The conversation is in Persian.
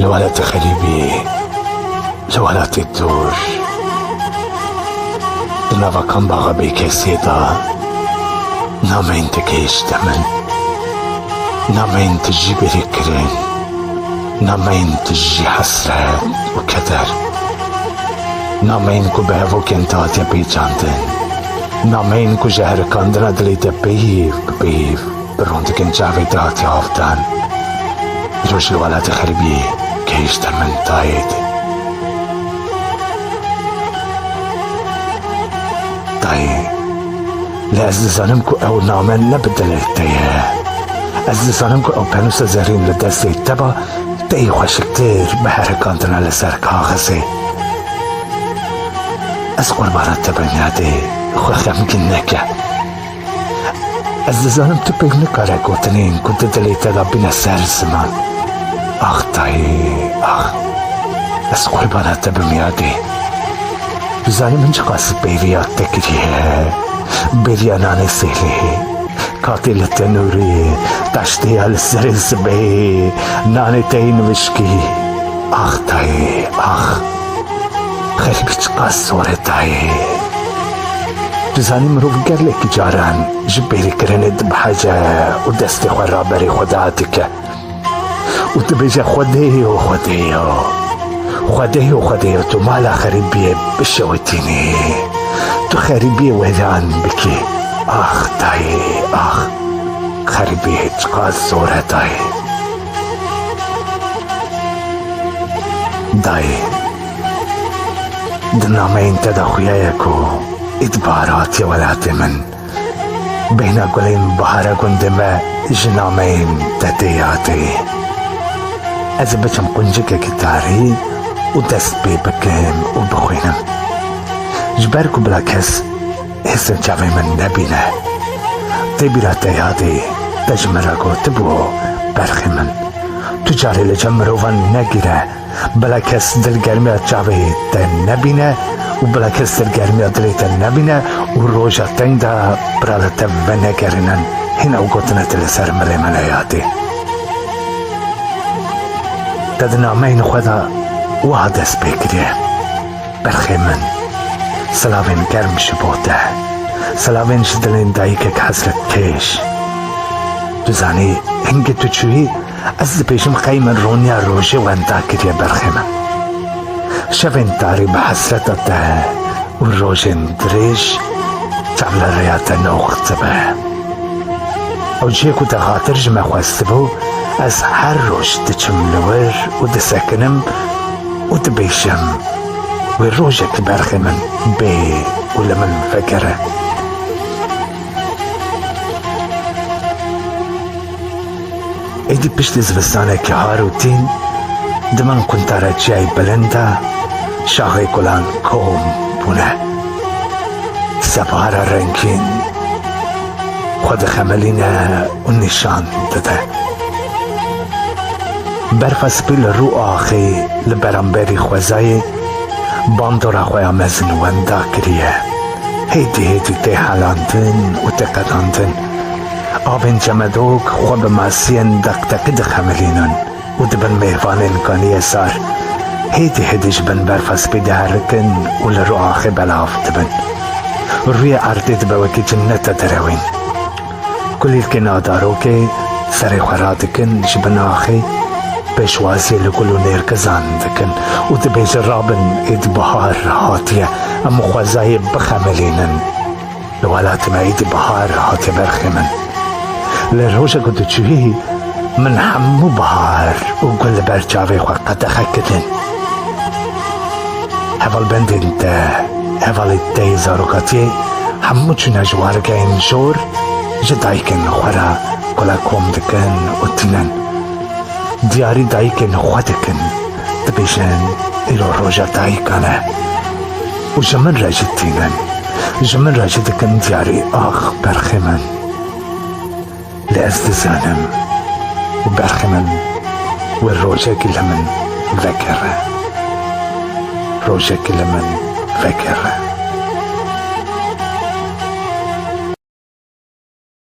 الولد خريبي الولد الدور دنافا كان باغا بيكي سيدا نامين تكيش تمن نامين تجي بريكرين نامين تجي حسرات وكدر نامين كو بهفو كنتات يبي جاندن نامين كو جهر كاندنا دليت بيف بيف برونت كن جاوي دات يافتن روش الولد خريبي كيش تمن تايد تايد لعزيزانم كو او نامن نبدل تيه عزیزانم که اپنوس زرین لدستی تبا تی خوشکتر به حرکاتنا لسر کاغذی از قربانت بنیاده خوخم گنکه عزیزانم تو پیگ نکاره گوتنین که دلی تدا بین سر زمان آخ تایی آخ از قربانت بنیاده بزانی من چقاس بیویات تکریه بیویانان سیلی قاتل التنوري تشتي على السرسبي نانتين وشكي اخ تاي اخ خريبي تقاس صورتاي بزاني مروف قرلك جاران جبيري كرند بحاجة ودستي خرابري خداتك وتبيجي خديو خديو خديو خديو تو مالا خريبي بشوتيني تو خريبي ويلان بكي آخ تایی آخ خریبی چقدر زوره تایی دایی دنامه این تدخویه کو ادبارات ولات من بین گلین بحر گندمه جنامه این تدیاتی از بچم قنجک گتاری و دست بی بکم و بخوینم جبرکو بلا کس حسن جاوی من نبینه تبیره تیادی تجمره گوت بو برخی من تو جاری لجمرو ون نگیره بلا کس دلگرمی جاوی تا نبینه و بلا کس دلگرمی دلی تا نبینه و روژا تنگ دا برالتا و نگرینن هینا و گوتنه تل سر ملی من یادی تدنامین خدا وها دست بگیره برخی من سلاوین گرم شبوده سلاوین شدلین دایکک حسرت کش دوزانی هنگی تو چوی از پیشم خیمن رونیا روژه و اندا کریه برخیمن شوین تاری به حسرت ده و روژن دریش چبل ریات نوخت به او جیکو ده خاطر جمع خواسته بو از هر روش دچم لور و دسکنم و دبیشم و روژک برخی من بی و لمن فکره ایدی پشت زوستانه که هاروتین دمن کنتاره جای بلنده شاخه گلان کوم بونه سپار رنگین خود خملینه و نشان داده برف اسپیل رو آخی لبرانبری خوزای باندورا خویا مزن وندا کریه هیدی تی حالاندن و تقداندن آبین جمدوک خواب ماسین دقدق دخملینن و دبن میوانین کانی سار هیدیش بن برفس بیده هرکن و لرو آخی بلاف دبن روی عردی دبوکی جنت دروین کلیل که نادارو که سر خرادکن جبن آخی پیشوازی لگلو نیرکزان دکن و دبیج رابن اید بحار هاتیه اما خوزای بخملینن لولات ما اید بحار هاتیه برخیمن لروجه قدو چوی من همو بحار و گل برجاوی خواه قد خکتن هفال بندین ده هفال ده زاروکاتی همو چون اجوارگه این جور جدایکن خورا گلا کوم دکن و تینن دیاری دایکن خودکن دبیشن ایرو روژه دایکانه و جمن راجد تینن جمن راجد دکن دیاری آخ برخی من لأزدزانم و برخی من و روژه گل من وکره روژه گل من وکره